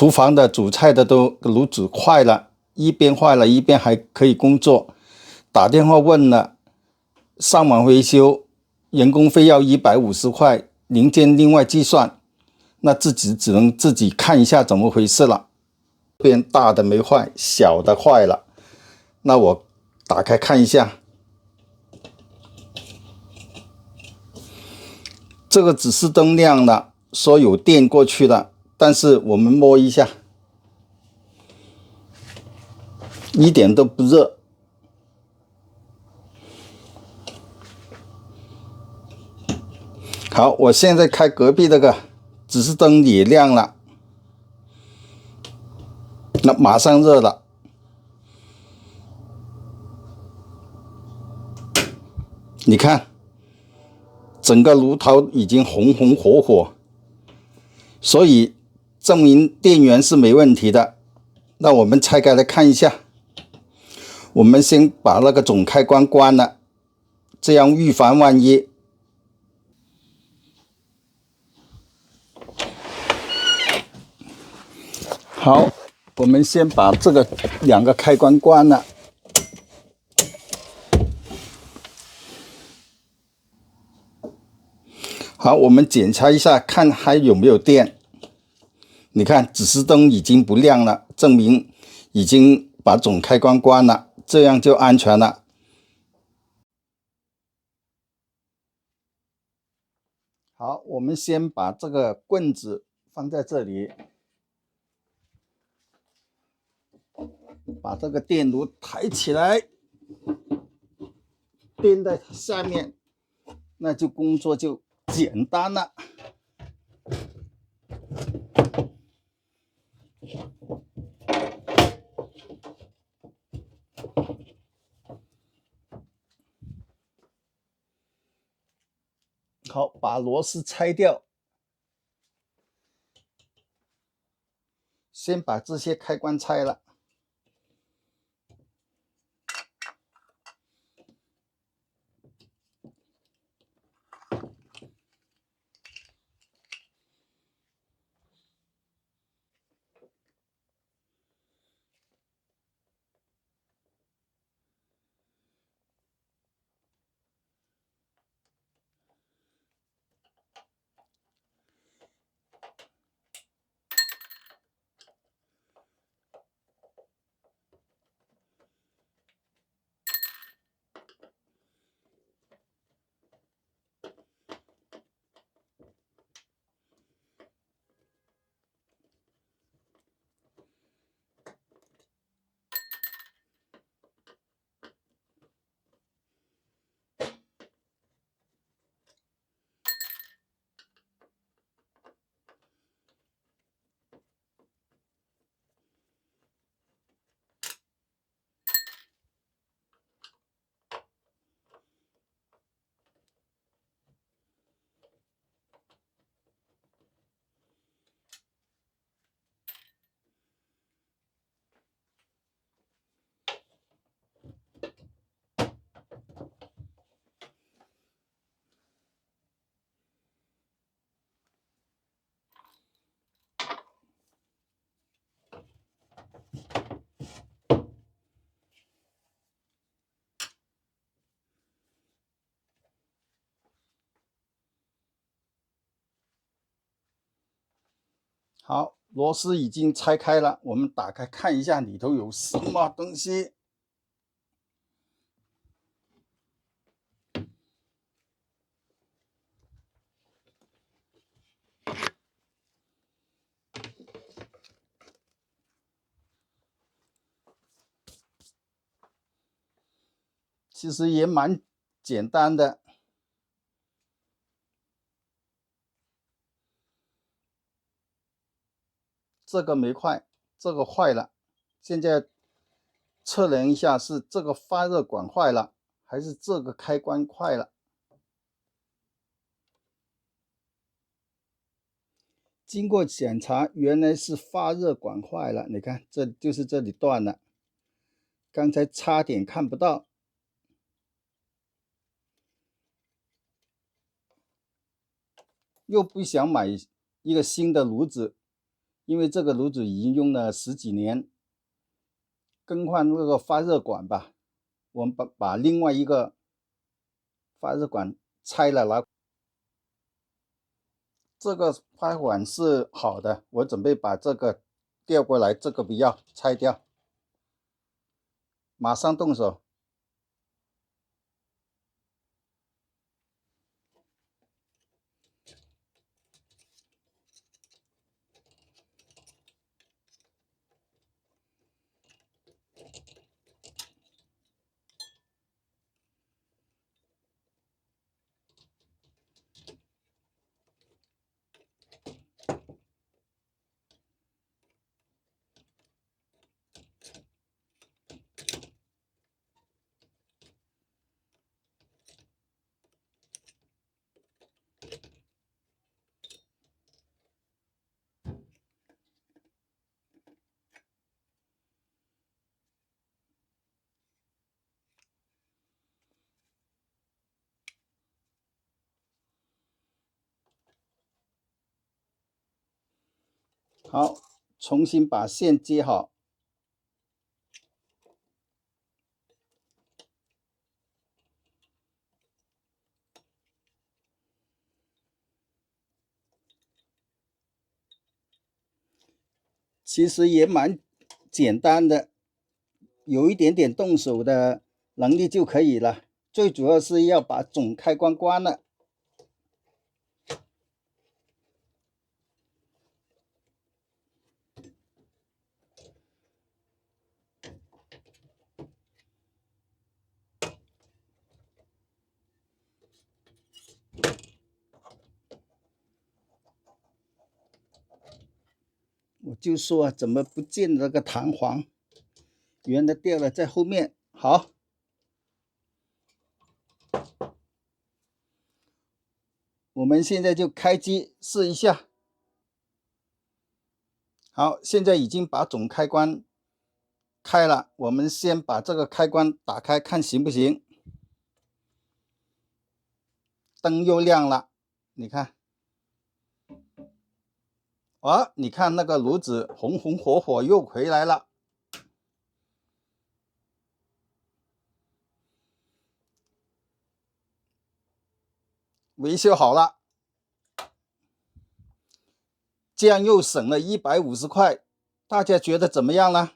厨房的煮菜的都炉子坏了，一边坏了一边还可以工作，打电话问了，上门维修，人工费要150块，零件另外计算，那自己只能自己看一下怎么回事了。这边大的没坏，小的坏了，那我打开看一下。这个指示灯亮了，说有电过去了，但是我们摸一下，一点都不热。好，我现在开隔壁这个指示灯也亮了，那马上热了。你看，整个炉头已经红红火火，所以证明电源是没问题的。那我们拆开来看一下，我们先把那个总开关关了，这样预防万一。好，我们先把这个2个开关关了。好，我们检查一下，看还有没有电。你看，指示灯已经不亮了，证明已经把总开关关了，这样就安全了。好，我们先把这个棍子放在这里，把这个电炉抬起来，垫在下面，那就工作就简单了。好，把螺丝拆掉，先把这些开关拆了。好，螺丝已经拆开了，我们打开看一下里头有什么东西。其实也蛮简单的。这个没坏，这个坏了。现在测量一下，是这个发热管坏了，还是这个开关坏了？经过检查，原来是发热管坏了。你看，这就是这里断了，刚才差点看不到。又不想买一个新的炉子，因为这个炉子已经用了10几年，更换那个发热管吧。我们把另外一个发热管拆了拿。这个发热管是好的，我准备把这个调过来，这个不要拆掉，马上动手。好，重新把线接好。其实也蛮简单的，有一点点动手的能力就可以了。最主要是要把总开关关了。我就说怎么不见那个弹簧，原来掉了在后面。好，我们现在就开机试一下。好，现在已经把总开关开了，我们先把这个开关打开看行不行。灯又亮了，你看。你看那个炉子红红火火又回来了。维修好了，这样又省了150块，大家觉得怎么样呢？